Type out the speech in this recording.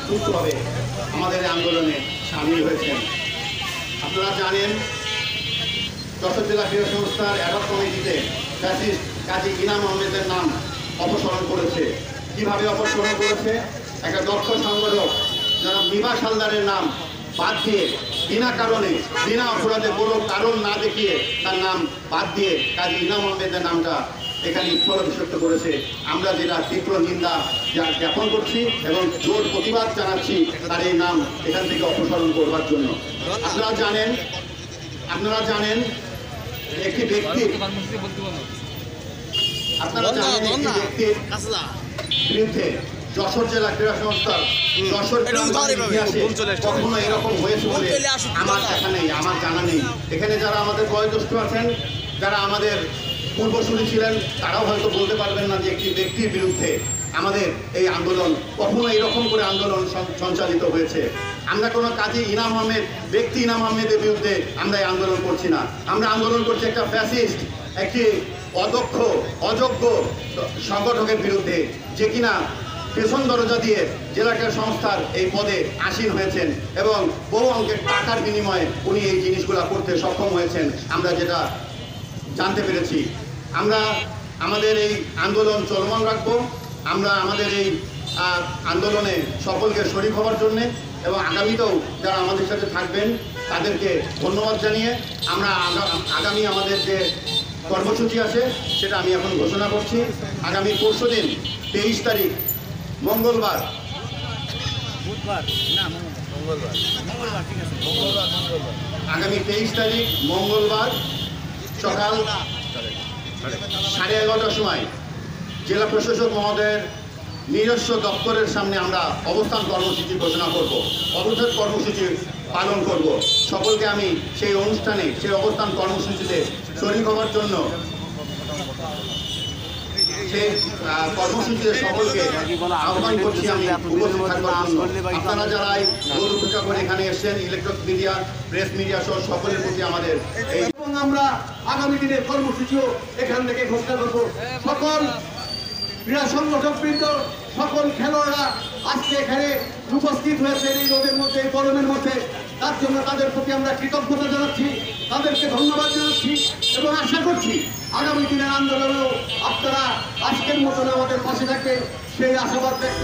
সুস্থভাবে আমাদের আন্দোলনে সামিল হয়েছেন। আপনারা জানেন যশোর জেলা ক্রীড়া সংস্থার অ্যাডহক কমিটিতে ফ্যাসিস্ট কাজী ইনাম আহমেদের নাম অপসারণ করেছে। কিভাবে অপসারণ করেছে? একটা দক্ষ সংগঠক যারা বিভাস হালদারের নাম বাদ দিয়ে বিনা কারণে বিনা অপরাধে কোনো কারণ না দেখিয়ে তার নাম বাদ দিয়ে কাজী ইনাম আহমেদের নামটা এখানে স্থলাভিষিক্ত করেছে। আমরা যেটা তীব্র নিন্দা জ্ঞাপন করছি এবং জোর প্রতিবাদ জানাচ্ছি তার এই নাম এখান থেকে অপসারণ করবার জন্য। আপনারা জানেন একটি ব্যক্তির বিরুদ্ধে যশোর জেলা ক্রীড়া সংস্থার যশোর ইতিহাসে কখনো এরকম হয়েছে বলে আমার দেখা নেই, আমার জানা নেই। এখানে যারা আমাদের বয়োজ্যেষ্ঠ আছেন, যারা আমাদের পূর্বসূরি ছিলেন, তারাও হয়তো বলতে পারবেন না যে একটি ব্যক্তির বিরুদ্ধে আমাদের এই আন্দোলন কখনো এরকম করে আন্দোলন সঞ্চালিত হয়েছে। আমরা কোনো কাজী ইনাম আহমেদ ব্যক্তি ইনাম আহমেদের বিরুদ্ধে আমরা এই আন্দোলন করছি না। আমরা আন্দোলন করছি একটা ফ্যাসিস্ট, একটি অদক্ষ অযোগ্য সংগঠকের বিরুদ্ধে, যে কিনা পেছন দরজা দিয়ে জেলা ক্রীড়া সংস্থার এই পদে আসীন হয়েছেন এবং বহু অঙ্কের টাকার বিনিময়ে উনি এই জিনিসগুলো করতে সক্ষম হয়েছেন। আমরা যেটা জানতে পেরেছি, আমরা আমাদের এই আন্দোলন চলমান রাখবো। আমরা আমাদের এই আন্দোলনে সকলকে শরীক হওয়ার জন্যে এবং আগামীতেও যারা আমাদের সাথে থাকবেন তাদেরকে ধন্যবাদ জানিয়ে আমরা আগামী আমাদের যে কর্মসূচি আছে সেটা আমি এখন ঘোষণা করছি। আগামী পরশুদিন 23 তারিখ মঙ্গলবার আগামী 23 তারিখ মঙ্গলবার সকাল 11:30টার সময় জেলা প্রশাসক মহোদয়ের নিজস্ব দপ্তরের সামনে আমরা অবস্থান কর্মসূচি ঘোষণা করব, অবস্থান কর্মসূচি পালন করব। সকলকে আমি সেই অনুষ্ঠানে সেই অবস্থান কর্মসূচিতে শরীক হওয়ার জন্য সেই কর্মসূচিতে সকলকে আহ্বান করছি আমি উপস্থিত থাকবার জন্য। আপনারা যারা উপেক্ষা করে এখানে এসেছেন, ইলেকট্রনিক মিডিয়া, প্রেস মিডিয়া সহ সকলের প্রতি আমাদের এই এবং আমরা আগামী দিনের কর্মসূচিও এখান থেকে ঘোষণা করব। সকল ক্রীড়া সংগঠকবৃন্দ, সকল খেলোয়াড়রা আজকে এখানে উপস্থিত হয়েছে এই রোদের মধ্যে, এই গরমের মধ্যে। তার জন্য তাদের প্রতি আমরা কৃতজ্ঞতা জানাচ্ছি, তাদেরকে ধন্যবাদ জানাচ্ছি এবং আশা করছি আগামী দিনের আন্দোলনেও আপনারা আজকের মতন আমাদের পাশে থাকবেন, সেই আশাবাদ ব্যক্ত